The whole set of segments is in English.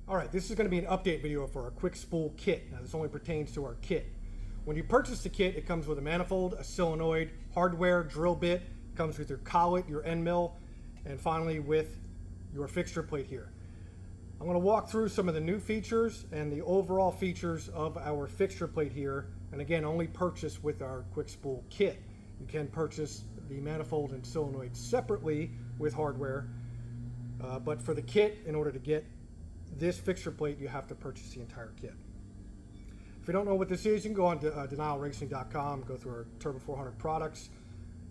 All right, this is going to be an update video for our quick spool kit. Now this only pertains to our kit. When you purchase the kit, it comes with a manifold, a solenoid, hardware, drill bit, comes with your collet, your end mill, and finally with your fixture plate here. I'm going to walk through some of the new features and the overall features of our fixture plate here, and again, only purchase with our quick spool kit. You can purchase the manifold and solenoid separately with hardware, but for the kit, in order to get this fixture plate, you have to purchase the entire kit. If you don't know what this is, you can go on to denialracing.com, go through our Turbo 400 products.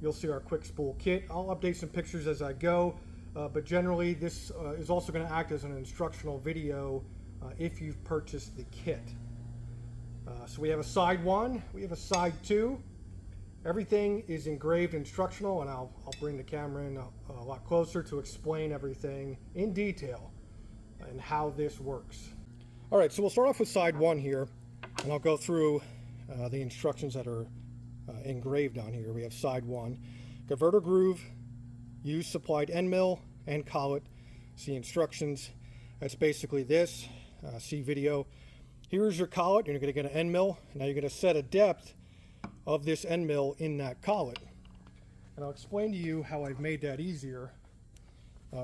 You'll see our quick spool kit. I'll update some pictures as I go, but generally this is also going to act as an instructional video if you've purchased the kit. So we have a side 1, we have a side 2. Everything is engraved instructional, and I'll bring the camera in a lot closer to explain everything in detail and how this works. All right, so we'll start off with side 1 here, and I'll go through the instructions that are engraved on here. We have side 1, converter groove, use supplied end mill and collet. See instructions. That's basically this. See video. Here's your collet. You're going to get an end mill. Now you're going to set a depth of this end mill in that collet, and I'll explain to you how I've made that easier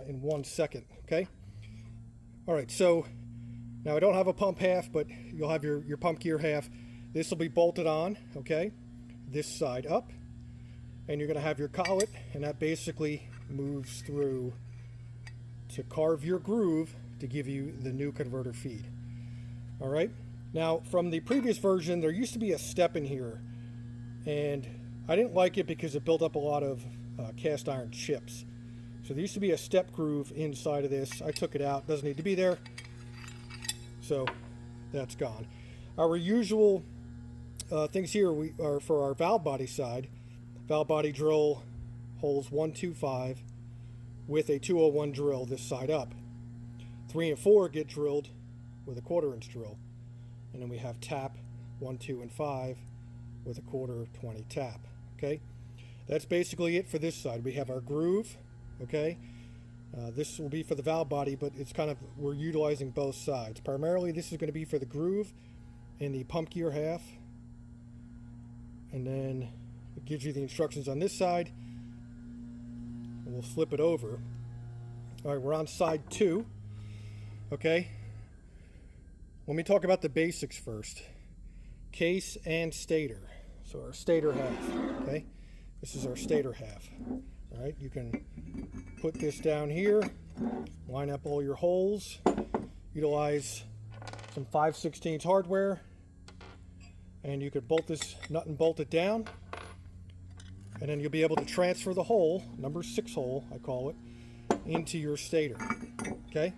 in 1 second. Okay. All right, so now I don't have a pump half, but you'll have your pump gear half. This will be bolted on, okay, this side up, and you're going to have your collet, and that basically moves through to carve your groove to give you the new converter feed. All right, now from the previous version, there used to be a step in here, and I didn't like it because it built up a lot of cast iron chips. So there used to be a step groove inside of this. I took it out, doesn't need to be there. So that's gone. Our usual things here are for our valve body side. Valve body drill holes 1, 2, 5 with a 201 drill this side up. 3 and 4 get drilled with a 1/4 inch drill. And then we have tap 1, 2, and 5 with a 1/4 20 tap. Okay, that's basically it for this side. We have our groove. Okay, this will be for the valve body, but it's kind of, we're utilizing both sides. Primarily this is going to be for the groove in the pump gear half, and then it gives you the instructions on this side, and we'll flip it over. All right, we're on side 2. Okay, let me talk about the basics first. Case and stator. So our stator half. Okay, this is our stator half. All right, you can put this down here, line up all your holes, utilize some 5/16 hardware, and you could bolt this nut and bolt it down, and then you'll be able to transfer the hole, number 6 hole I call it, into your stator. Okay,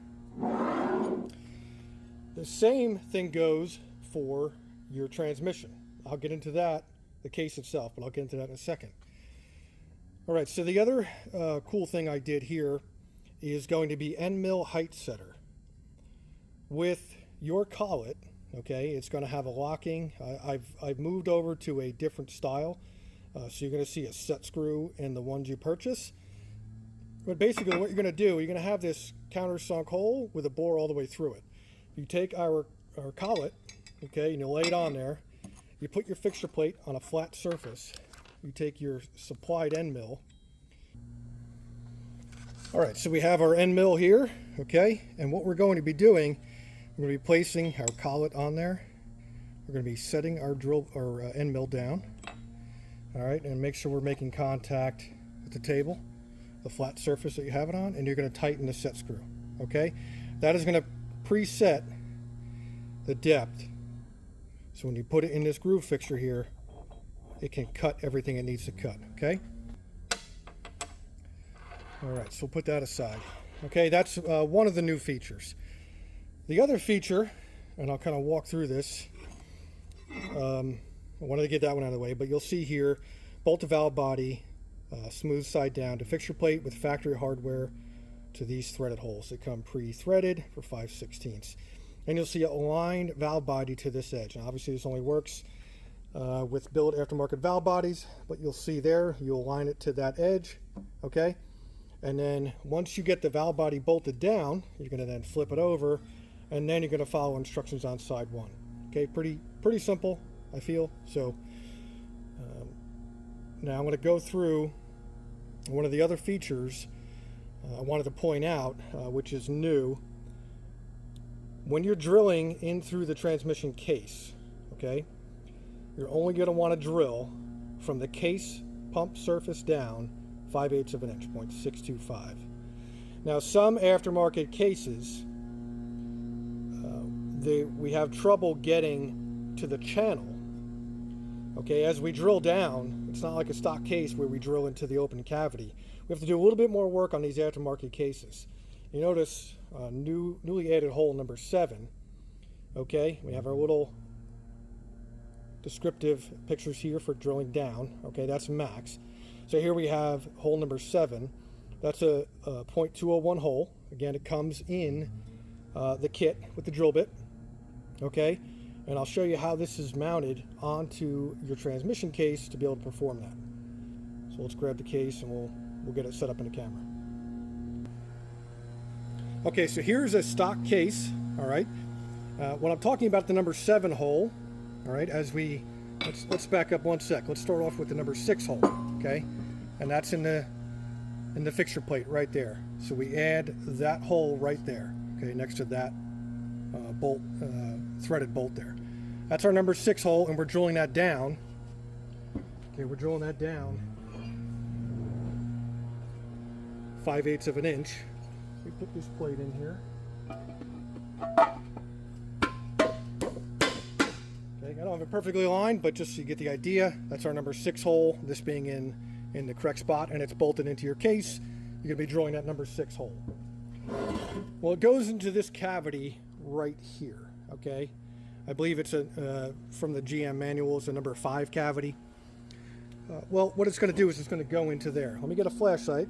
the same thing goes for your transmission. I'll get into that, the case itself, but I'll get into that in a second. All right, so the other cool thing I did here is going to be end mill height setter. With your collet, okay, it's going to have a locking. I've moved over to a different style, so you're going to see a set screw in the ones you purchase. But basically what you're going to do, you're going to have this countersunk hole with a bore all the way through it. You take our collet, okay, and you lay it on there. You put your fixture plate on a flat surface. You take your supplied end mill. All right, so we have our end mill here, okay? And what we're going to be doing, we're going to be placing our collet on there. We're going to be setting our end mill down. All right, and make sure we're making contact with the table, the flat surface that you have it on, and you're going to tighten the set screw, okay? That is going to preset the depth. So when you put it in this groove fixture here, it can cut everything it needs to cut, okay? All right, so we'll put that aside. Okay, that's one of the new features. The other feature, and I'll kind of walk through this, I wanted to get that one out of the way, but you'll see here, bolt to valve body, smooth side down to fixture plate with factory hardware to these threaded holes. They come pre-threaded for 5/16. And you'll see a aligned valve body to this edge. Now obviously this only works with built aftermarket valve bodies, but you'll see there, you'll align it to that edge, okay? And then once you get the valve body bolted down, you're going to then flip it over and then you're going to follow instructions on side 1. Okay, pretty simple, I feel. So now I'm going to go through one of the other features I wanted to point out, which is new. When you're drilling in through the transmission case, okay, you're only going to want to drill from the case pump surface down 5/8 of an inch, 0.625. Now, some aftermarket cases, we have trouble getting to the channel. Okay, as we drill down, it's not like a stock case where we drill into the open cavity. We have to do a little bit more work on these aftermarket cases. You notice newly added hole number 7. Okay, we have our little descriptive pictures here for drilling down. Okay, that's max. So here we have hole number 7. That's a 0.201 hole. Again, it comes in the kit with the drill bit. Okay, and I'll show you how this is mounted onto your transmission case to be able to perform that. So let's grab the case and we'll get it set up in the camera. Okay, so here's a stock case. All right, when I'm talking about the number 7 hole, all right, let's back up one sec. Let's start off with the number 6 hole. Okay, and that's in the fixture plate right there. So we add that hole right there. Okay, next to that bolt, threaded bolt there. That's our number 6 hole, and we're drilling that down. Okay, we're drilling that down 5/8 of an inch. We put this plate in here. Okay, I don't have it perfectly aligned, but just so you get the idea, that's our number 6 hole. This being in the correct spot, and it's bolted into your case. You're going to be drilling that number 6 hole. Well, it goes into this cavity right here. Okay, I believe it's from the GM manual, it's a number 5 cavity. Well, what it's going to do is it's going to go into there. Let me get a flashlight.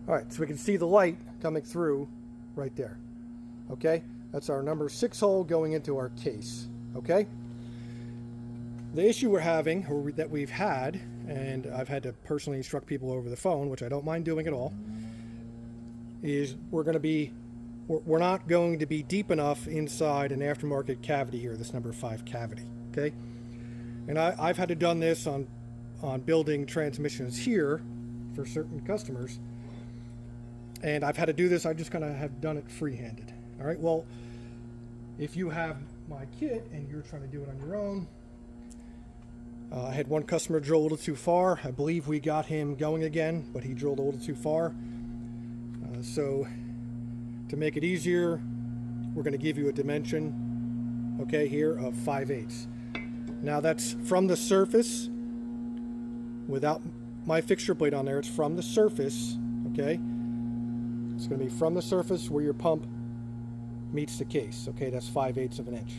All right, so we can see the light coming through right there. Okay, that's our number 6 hole going into our case. Okay, the issue we're having, or that we've had, and I've had to personally instruct people over the phone, which I don't mind doing at all, is we're not going to be deep enough inside an aftermarket cavity here, this number 5 cavity. Okay, and I've had to done this on building transmissions here for certain customers, and I've had to do this. I just kind of have done it free-handed. All right, well, if you have my kit and you're trying to do it on your own, I had one customer drill a little too far. I believe we got him going again, but he drilled a little too far. So to make it easier, we're going to give you a dimension, okay, here of 5/8. Now that's from the surface, without my fixture plate on there. It's from the surface, okay? It's going to be from the surface where your pump meets the case, okay? That's 5/8 of an inch,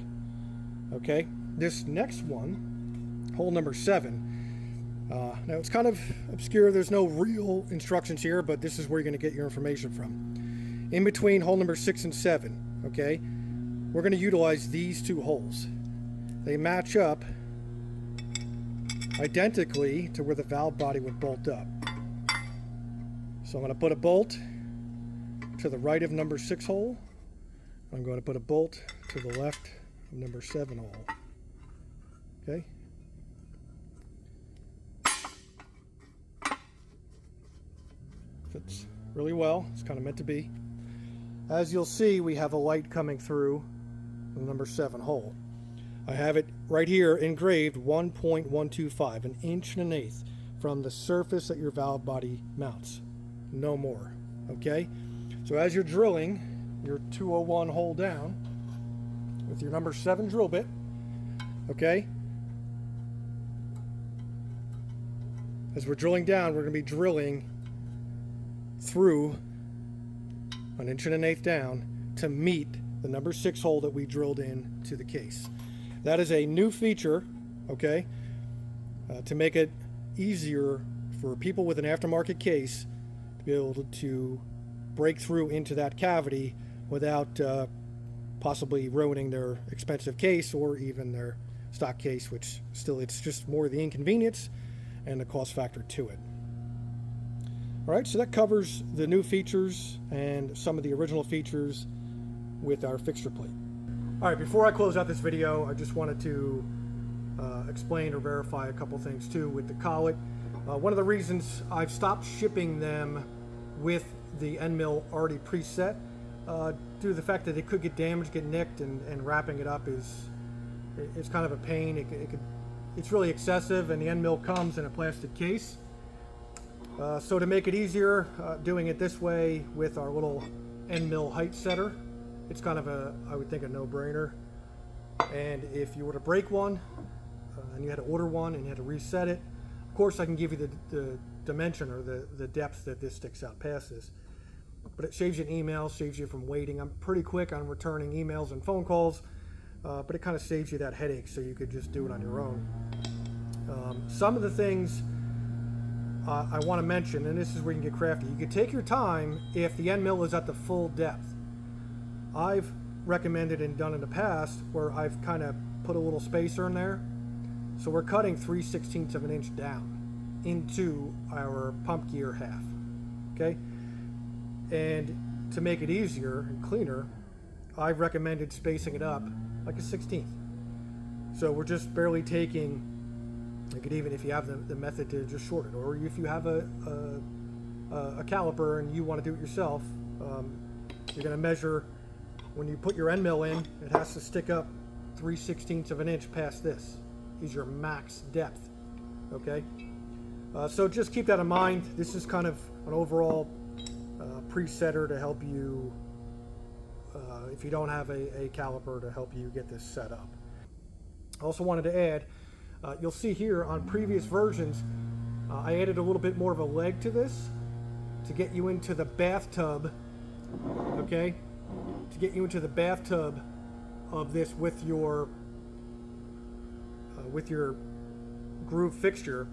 okay? This next one, hole number 7, now it's kind of obscure. There's no real instructions here, but this is where you're going to get your information from. In between hole number 6 and 7, okay, we're going to utilize these 2 holes. They match up identically to where the valve body would bolt up. So I'm going to put a bolt to the right of number 6 hole. I'm going to put a bolt to the left of number 7 hole. Okay. Fits really well. It's kind of meant to be. As you'll see, we have a light coming through the number 7 hole. I have it right here engraved 1.125, 1 1/8 inch from the surface that your valve body mounts. No more. Okay? So as you're drilling your 201 hole down with your number 7 drill bit, okay? As we're drilling down, we're going to be drilling through 1 1/8 inch down to meet the number 6 hole that we drilled in to the case. That is a new feature, okay, to make it easier for people with an aftermarket case to be able to break through into that cavity without possibly ruining their expensive case or even their stock case, which still, it's just more the inconvenience and the cost factor to it. All right, so that covers the new features and some of the original features with our fixture plate. All right, before I close out this video, I just wanted to explain or verify a couple things too with the collet. One of the reasons I've stopped shipping them with the end mill already preset, due to the fact that it could get damaged, get nicked, and wrapping it up is kind of a pain. It's really excessive, and the end mill comes in a plastic case. So to make it easier, doing it this way with our little end mill height setter, it's kind of I would think, a no-brainer. And if you were to break one, and you had to order one and you had to reset it, of course I can give you the dimension or the depth that this sticks out past this. But it saves you an email, saves you from waiting. I'm pretty quick on returning emails and phone calls, but it kind of saves you that headache, so you could just do it on your own. Some of the things I want to mention, and this is where you can get crafty. You can take your time if the end mill is at the full depth. I've recommended and done in the past where I've kind of put a little spacer in there. So we're cutting 3/16 of an inch down into our pump gear half, okay? And to make it easier and cleaner, I've recommended spacing it up like a 16th. So we're just barely taking, you could even, if you have the method to just short it, or if you have a caliper and you want to do it yourself, you're going to measure, when you put your end mill in, it has to stick up 3/16 of an inch past this. Is your max depth, okay? So just keep that in mind. This is kind of an overall presetter to help you, if you don't have a caliper, to help you get this set up. I also wanted to add, you'll see here on previous versions, I added a little bit more of a leg to this to get you into the bathtub, okay? To get you into the bathtub of this with your groove fixture,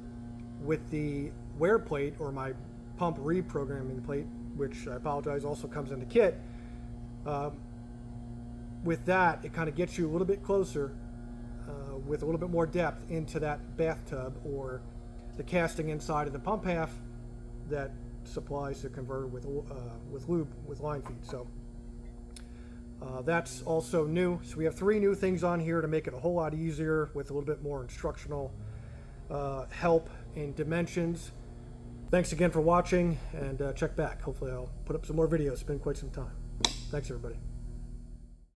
with the wear plate, or my pump reprogramming plate, which I apologize also comes in the kit. With that, it kind of gets you a little bit closer with a little bit more depth into that bathtub, or the casting inside of the pump half that supplies the converter with lube, with line feed. So that's also new. So we have 3 new things on here to make it a whole lot easier, with a little bit more instructional help and dimensions. Thanks again for watching, and check back. Hopefully I'll put up some more videos. It's been quite some time. Thanks, everybody.